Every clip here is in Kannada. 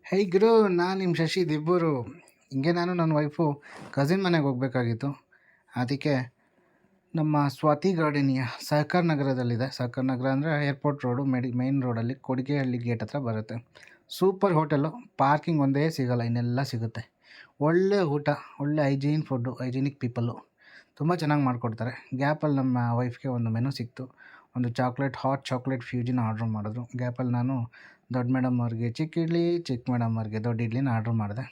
ಹೇ ಗುರು, ನಾನು ನಿಮ್ಮ ಶಶಿ ದಿಬ್ಬೂರು. ಹಿಂಗೆ ನಾನು ನನ್ನ ವೈಫು ಕಸಿನ್ ಮನೆಗೆ ಹೋಗಬೇಕಾಗಿತ್ತು. ಅದಕ್ಕೆ ನಮ್ಮ ಸ್ವಾತಿ ಗಾರ್ಡನಿಯ ಸಹಕಾರ ನಗರದಲ್ಲಿದೆ. ಸಹಕಾರ ನಗರ ಅಂದರೆ ಏರ್ಪೋರ್ಟ್ ರೋಡು ಮೈನ್ ರೋಡಲ್ಲಿ ಕೊಡಿಗೆಹಳ್ಳಿ ಗೇಟ್ ಹತ್ರ ಬರುತ್ತೆ. ಸೂಪರ್ ಹೋಟೆಲು, ಪಾರ್ಕಿಂಗ್ ಒಂದೇ ಸಿಗೋಲ್ಲ, ಇನ್ನೆಲ್ಲ ಸಿಗುತ್ತೆ. ಒಳ್ಳೆ ಊಟ, ಒಳ್ಳೆ ಹೈಜೀನಿಕ್ ಪೀಪಲ್ಲು, ತುಂಬ ಚೆನ್ನಾಗಿ ಮಾಡಿಕೊಡ್ತಾರೆ. ಗ್ಯಾಪಲ್ಲಿ ನಮ್ಮ ವೈಫ್ಗೆ ಒಂದು ಮೆನು ಸಿಕ್ತು. ಒಂದು ಹಾಟ್ ಚಾಕ್ಲೇಟ್ ಫ್ಯೂಜಿನ ಆರ್ಡ್ರ್ ಮಾಡಿದ್ರು. ಗ್ಯಾಪಲ್ಲಿ ನಾನು ದೊಡ್ಡ ಮೇಡಮ್ ಅವ್ರಿಗೆ ಚಿಕ್ಕ ಇಡ್ಲಿ, ಚಿಕ್ಕ ಮೇಡಮ್ ಅವ್ರಿಗೆ ದೊಡ್ಡ ಇಡ್ಲಿನ ಆರ್ಡ್ರ್ ಮಾಡಿದೆ.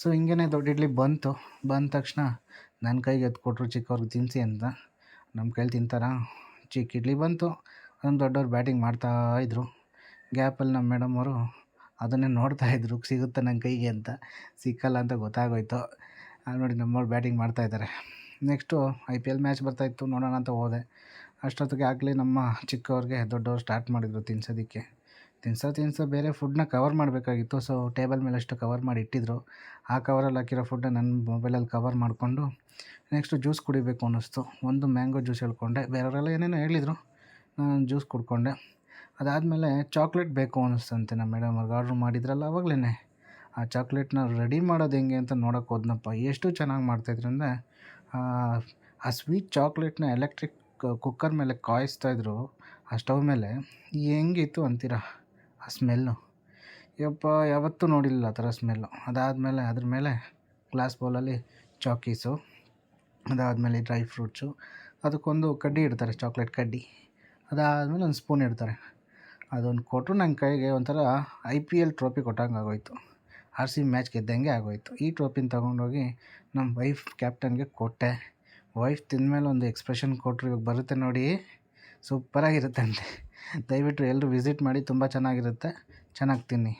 ಸೊ ಹಿಂಗೇ ದೊಡ್ಡ ಇಡ್ಲಿ ಬಂದ ತಕ್ಷಣ ನನ್ನ ಕೈಗೆ ಎತ್ಕೊಟ್ರು, ಚಿಕ್ಕವ್ರಿಗೆ ತಿನ್ನಿಸಿ ಅಂತ. ನಮ್ಮ ಕೈಲಿ ತಿಂತಾರ? ಚಿಕ್ಕ ಇಡ್ಲಿ ಬಂತು, ಅದನ್ನು ದೊಡ್ಡವ್ರು ಬ್ಯಾಟಿಂಗ್ ಮಾಡ್ತಾಯಿದ್ರು. ಗ್ಯಾಪಲ್ಲಿ ನಮ್ಮ ಮೇಡಮ್ ಅವರು ಅದನ್ನೇ ನೋಡ್ತಾಯಿದ್ರು, ಸಿಗುತ್ತೆ ನನ್ನ ಕೈಗೆ ಅಂತ. ಸಿಕ್ಕಲ್ಲ ಅಂತ ಗೊತ್ತಾಗೋಯ್ತು. ನೋಡಿ ನಮ್ಮವ್ರು ಬ್ಯಾಟಿಂಗ್ ಮಾಡ್ತಾಯಿದ್ದಾರೆ. ನೆಕ್ಸ್ಟು IPL ಮ್ಯಾಚ್ ಬರ್ತಾಯಿತ್ತು, ನೋಡೋಣ ಅಂತ ಹೋದೆ. ಅಷ್ಟೊತ್ತಿಗೆ ಆಗಲೇ ನಮ್ಮ ಚಿಕ್ಕವ್ರಿಗೆ ದೊಡ್ಡವ್ರು ಸ್ಟಾರ್ಟ್ ಮಾಡಿದರು ತಿನ್ಸೋದಕ್ಕೆ. ತಿನ್ಸೋ ಬೇರೆ ಫುಡ್ನ ಕವರ್ ಮಾಡಬೇಕಾಗಿತ್ತು. ಸೊ ಟೇಬಲ್ ಮೇಲೆ ಅಷ್ಟು ಕವರ್ ಮಾಡಿ ಇಟ್ಟಿದ್ರು. ಆ ಕವರಲ್ಲಿ ಹಾಕಿರೋ ಫುಡ್ನ ನನ್ನ ಮೊಬೈಲಲ್ಲಿ ಕವರ್ ಮಾಡಿಕೊಂಡು ನೆಕ್ಸ್ಟು ಜ್ಯೂಸ್ ಕುಡಿಬೇಕು ಅನ್ನಿಸ್ತು. ಒಂದು ಮ್ಯಾಂಗೋ ಜ್ಯೂಸ್ ಹೇಳ್ಕೊಂಡೆ. ಬೇರೆಯವರೆಲ್ಲ ಏನೇನೋ ಹೇಳಿದರು, ನಾನು ಜ್ಯೂಸ್ ಕುಡ್ಕೊಂಡೆ. ಅದಾದಮೇಲೆ ಚಾಕ್ಲೇಟ್ ಬೇಕು ಅನ್ನಿಸ್ತಂತೆ. ನಮ್ಮ ಮೇಡಮ್ ಅವ್ರಿಗೆ ಆರ್ಡ್ರ್ ಮಾಡಿದ್ರಲ್ಲ ಆವಾಗಲೇ ಆ ಚಾಕ್ಲೇಟ್ನ ರೆಡಿ ಮಾಡೋದು ಹೆಂಗೆ ಅಂತ ನೋಡೋಕೆ ಹೋದ್ನಪ್ಪ. ಎಷ್ಟು ಚೆನ್ನಾಗಿ ಮಾಡ್ತಾಯಿದ್ರು ಅಂದರೆ, ಆ ಸ್ವೀಟ್ ಚಾಕ್ಲೇಟ್ನ ಎಲೆಕ್ಟ್ರಿಕ್ ಕುಕ್ಕರ್ ಮೇಲೆ ಕಾಯಿಸ್ತಾಯಿದ್ರು, ಆ ಸ್ಟವ್ ಮೇಲೆ. ಹೆಂಗಿತ್ತು ಅಂತೀರಾ ಆ ಸ್ಮೆಲ್ಲು? ಯಪ್ಪ, ಯಾವತ್ತೂ ನೋಡಿಲ್ಲ ಆ ಥರ ಸ್ಮೆಲ್ಲು. ಅದಾದಮೇಲೆ ಅದ್ರ ಮೇಲೆ ಗ್ಲಾಸ್ ಬೌಲಲ್ಲಿ ಚಾಕೀಸು, ಅದಾದಮೇಲೆ ಡ್ರೈ ಫ್ರೂಟ್ಸು, ಅದಕ್ಕೊಂದು ಕಡ್ಡಿ ಇಡ್ತಾರೆ, ಚಾಕ್ಲೇಟ್ ಕಡ್ಡಿ. ಅದಾದಮೇಲೆ ಒಂದು ಸ್ಪೂನ್ ಇಡ್ತಾರೆ. ಅದೊಂದು ಕೊಟ್ಟರು ನನ್ನ ಕೈಗೆ ಒಂಥರ IPL ಟ್ರೋಫಿ ಕೊಟ್ಟಂಗೆ ಆಗೋಯ್ತು. RCB ಮ್ಯಾಚ್ ಗೆದ್ದಂಗೆ ಆಗೋಯ್ತು. ಈ ಟ್ರೋಫಿನ ತೊಗೊಂಡೋಗಿ ನಮ್ಮ ವೈಫ್ ಕ್ಯಾಪ್ಟನ್ಗೆ ಕೊಟ್ಟೆ. ವೈಫ್ ತಿಂದಮೇಲೆ ಒಂದು ಎಕ್ಸ್ಪ್ರೆಷನ್ ಕೊಟ್ಟರು, ಇವಾಗ ಬರುತ್ತೆ ನೋಡಿ, ಸೂಪರಾಗಿರುತ್ತಂತೆ. ದಯವಿಟ್ಟು ಎಲ್ಲರೂ ವಿಸಿಟ್ ಮಾಡಿ, ತುಂಬ ಚೆನ್ನಾಗಿರುತ್ತೆ. ಚೆನ್ನಾಗಿ ತಿನ್ನಿ.